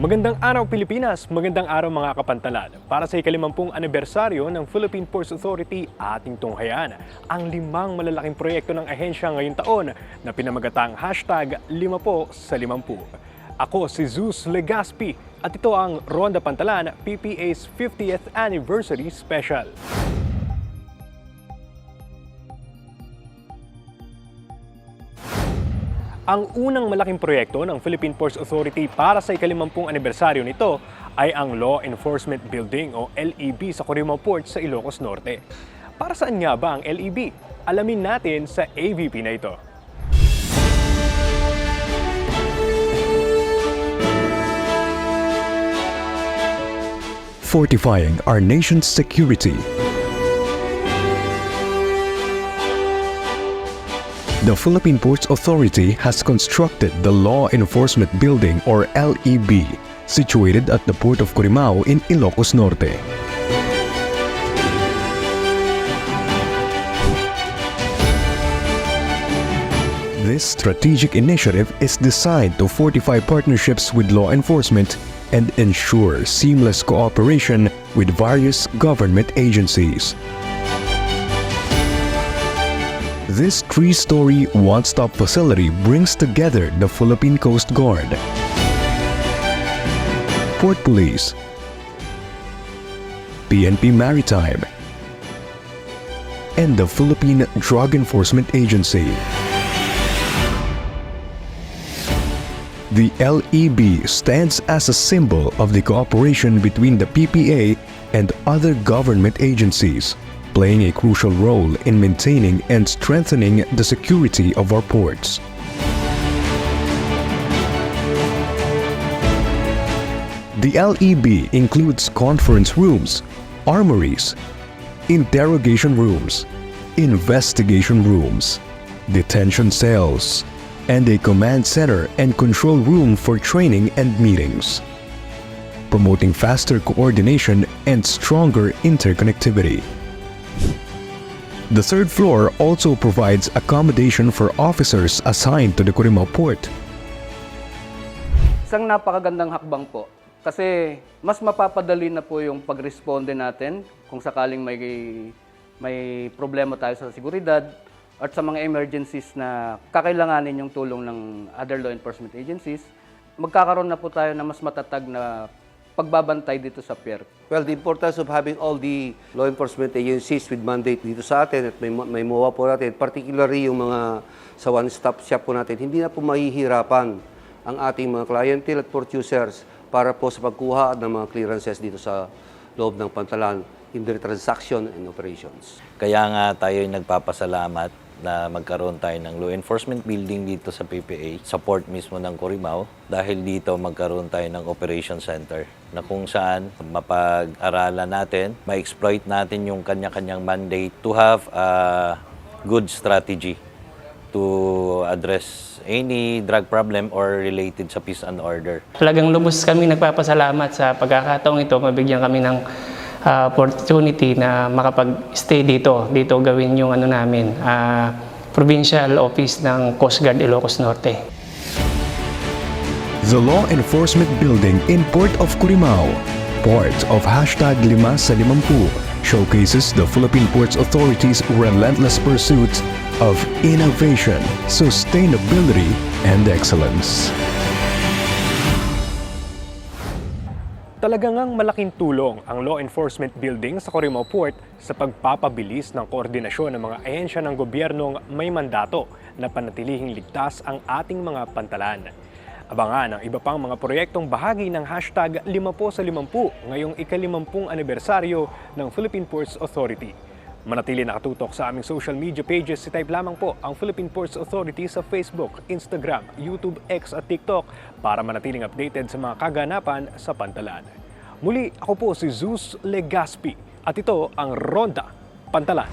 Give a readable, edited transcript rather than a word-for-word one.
Magandang araw Pilipinas, magandang araw mga kapantalan. Para sa ika-50 anibersaryo ng Philippine Ports Authority, ating tunghayan ang 5 malalaking proyekto ng ahensya ngayong taon na pinamagatang #5 sa 50. Ako si Zeus Legaspi at ito ang Ronda Pantalan PPA's 50th Anniversary Special. Ang unang malaking proyekto ng Philippine Ports Authority para sa ika-50 anibersaryo nito ay ang Law Enforcement Building o LEB sa Corimao Port sa Ilocos Norte. Para saan nga ba ang LEB? Alamin natin sa AVP na ito. Fortifying our nation's security. The Philippine Ports Authority has constructed the Law Enforcement Building or LEB, situated at the Port of Corimao in Ilocos Norte. This strategic initiative is designed to fortify partnerships with law enforcement and ensure seamless cooperation with various government agencies. This 3-story, one-stop facility brings together the Philippine Coast Guard, Port Police, PNP Maritime, and the Philippine Drug Enforcement Agency. The LEB stands as a symbol of the cooperation between the PPA and other government agencies, playing a crucial role in maintaining and strengthening the security of our ports. The LEB includes conference rooms, armories, interrogation rooms, investigation rooms, detention cells, and a command center and control room for training and meetings, promoting faster coordination and stronger interconnectivity. The third floor also provides accommodation for officers assigned to the Corimao Port. Isang napakagandang hakbang po kasi mas mapapadali na po yung pagresponde natin kung sakaling may problema tayo sa seguridad at sa mga emergencies na kakailanganin yung tulong ng other law enforcement agencies, magkakaroon na po tayo na mas matatag na pagbabantay dito sa pier. Well, the importance of having all the law enforcement agencies with mandate dito sa atin at may MOA po natin, particularly yung mga sa one-stop shop po natin, hindi na po mahihirapan ang ating mga clientele at port users para po sa pagkuha ng mga clearances dito sa loob ng pantalan in their transaction and operations. Kaya nga tayo nagpapasalamat na magkaroon tayo ng law enforcement building dito sa PPA, sa port mismo ng Corimao, dahil dito magkaroon tayo ng operation center na kung saan mapag-aralan natin, ma-exploit natin yung kanya-kanyang mandate to have a good strategy to address any drug problem or related sa peace and order. Talagang lubos kami nagpapasalamat sa pagkakataong ito, mabigyan kami ng opportunity na makapag-stay dito gawin yung namin, provincial office ng Coast Guard Ilocos Norte. The Law Enforcement Building in Port of Corimao, part of #5sa50, showcases the Philippine Ports Authority's relentless pursuit of innovation, sustainability, and excellence. Talaga ngang malaking tulong ang Law Enforcement Building sa Corimao Port sa pagpapabilis ng koordinasyon ng mga ahensya ng gobyernong may mandato na panatilihing ligtas ang ating mga pantalan. Abangan ang iba pang mga proyektong bahagi ng #5sa50 ngayong ika-50 anibersaryo ng Philippine Ports Authority. Manatili nakatutok sa aming social media pages, type lamang po ang Philippine Ports Authority sa Facebook, Instagram, YouTube, X at TikTok para manatiling updated sa mga kaganapan sa pantalan. Muli, ako po si Zeus Legaspi at ito ang Ronda Pantalan.